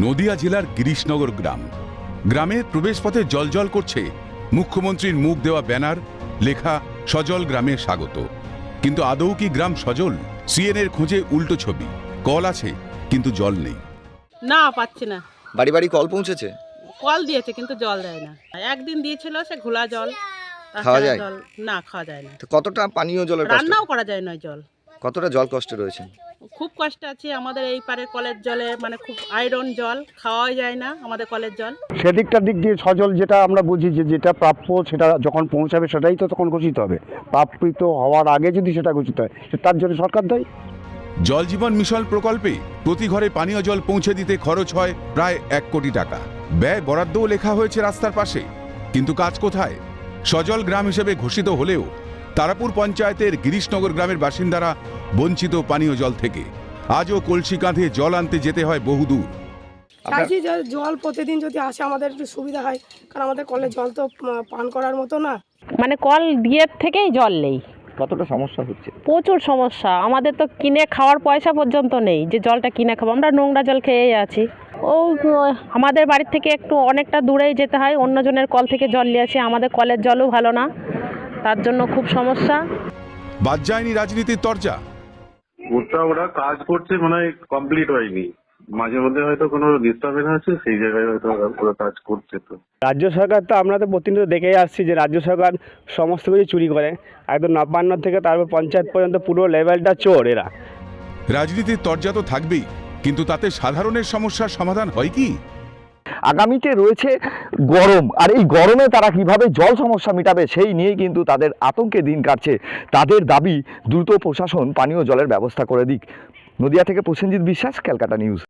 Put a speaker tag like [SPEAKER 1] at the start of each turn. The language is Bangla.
[SPEAKER 1] নদিয়া জেলার গিরিশনগর গ্রাম। গ্রামের প্রবেশপথে জলজল করছে মুখ্যমন্ত্রীর মুখ দেওয়া ব্যানার, লেখা সজল গ্রামে স্বাগত। কিন্তু আদৌ কি গ্রাম সজল? সিএনএর খোঁজে উল্টো ছবি। কল আছে কিন্তু জল নেই।
[SPEAKER 2] না, পাচ্ছি না।
[SPEAKER 3] বাড়ি বাড়ি কল পৌঁছেছে?
[SPEAKER 2] কল দিয়েছে কিন্তু জল দেয় না। একদিন দিয়েছিল, সে ঘোলা জল।
[SPEAKER 3] খাওয়া যায়?
[SPEAKER 2] জল না, খাওয়া যায় না।
[SPEAKER 3] তো কতটা পানীয় জলের কষ্ট?
[SPEAKER 2] রান্নাও করা যায় না জল।
[SPEAKER 3] কতটা জল কষ্টে রয়েছে?
[SPEAKER 2] খুব কষ্ট আছে আমাদের এই পারে কলের জলে, মানে খুব আয়রন জল, খাওয়াই যায় না আমাদের কলের জল।
[SPEAKER 4] সেদিকটার দিক দিয়ে সজল যেটা আমরা বুঝি যে যেটা প্রাপ্য সেটা যখন পৌঁছাবে সেটাই তো তখন ঘোষিত হবে। প্রাপ্ত হওয়ার আগে যদি সেটা ঘোষিত হয় তার জন্য সরকার দায়ী।
[SPEAKER 1] জল জীবন মিশন প্রকল্পে প্রতি ঘরে পানীয় জল পৌঁছে দিতে খরচ হয় প্রায় 1 কোটি টাকা। ব্যয় বরাদ্দও লেখা হয়েছে রাস্তার পাশে, কিন্তু কাজ কোথায়? সজল গ্রাম হিসেবে ঘোষিত হলেও তারাপুর পঞ্চায়েতের গিরিশনগর গ্রামের বাসিন্দারা বঞ্চিত পানীয় জল থেকে। আজও কলসি কাঁধে জল আনতে যেতে হয় বহুদূর।
[SPEAKER 5] চাইছি যে জল প্রতিদিন যদি আসে আমাদের একটু সুবিধা হয়, কারণ আমাদের কলের জল তো পান করার মতো না।
[SPEAKER 6] মানে কল দিয়ে থেকেই জল নেই।
[SPEAKER 3] কতটা সমস্যা হচ্ছে?
[SPEAKER 6] প্রচুর সমস্যা। আমাদের তো কিনে খাওয়ার পয়সা পর্যন্ত নেই যে জলটা কিনে খাবো। আমরা নোংরা জল খেয়েই আছি। আমাদের বাড়ির থেকে একটু অনেকটা দূরেই যেতে হয়, অন্যজনের কল থেকে জল নিয়ে আসি। আমাদের কলের জলও ভালো না, তার জন্য খুব সমস্যা।
[SPEAKER 1] বাদ যায়নি রাজনীতির তরজা।
[SPEAKER 7] ওরা কাজ করছে, মানে কমপ্লিট হয়নি, মাঝে মধ্যে হয়তো কোনো ডিস্টার্বেন্স আছে, সেই জায়গায় হয়তো ওরা কাজ করছে। তো
[SPEAKER 4] রাজ্য সরকার তো আমরা তো প্রতিনিয়ত দেখেই আসছি যে রাজ্য সরকার সমস্ত কিছু চুরি করে, একদম নবান্ন থেকে তারপর পঞ্চায়েত পর্যন্ত পুরো লেভেলটা চোর এরা।
[SPEAKER 1] রাজনীতির তরজা তো থাকবেই, কিন্তু তাতে সাধারণের সমস্যার সমাধান হয় কি?
[SPEAKER 3] আগামীতে রয়েছে গরম, আর এই গরমে তারা কিভাবে জল সমস্যা মেটাবে সেই নিয়েই কিন্তু তাদের আতঙ্কে দিন কাটছে। তাদের দাবি দ্রুত প্রশাসন পানীয় জলের ব্যবস্থা করে দিক। নদিয়া থেকে প্রসেনজিৎ বিশ্বাস, ক্যালকাটা নিউজ।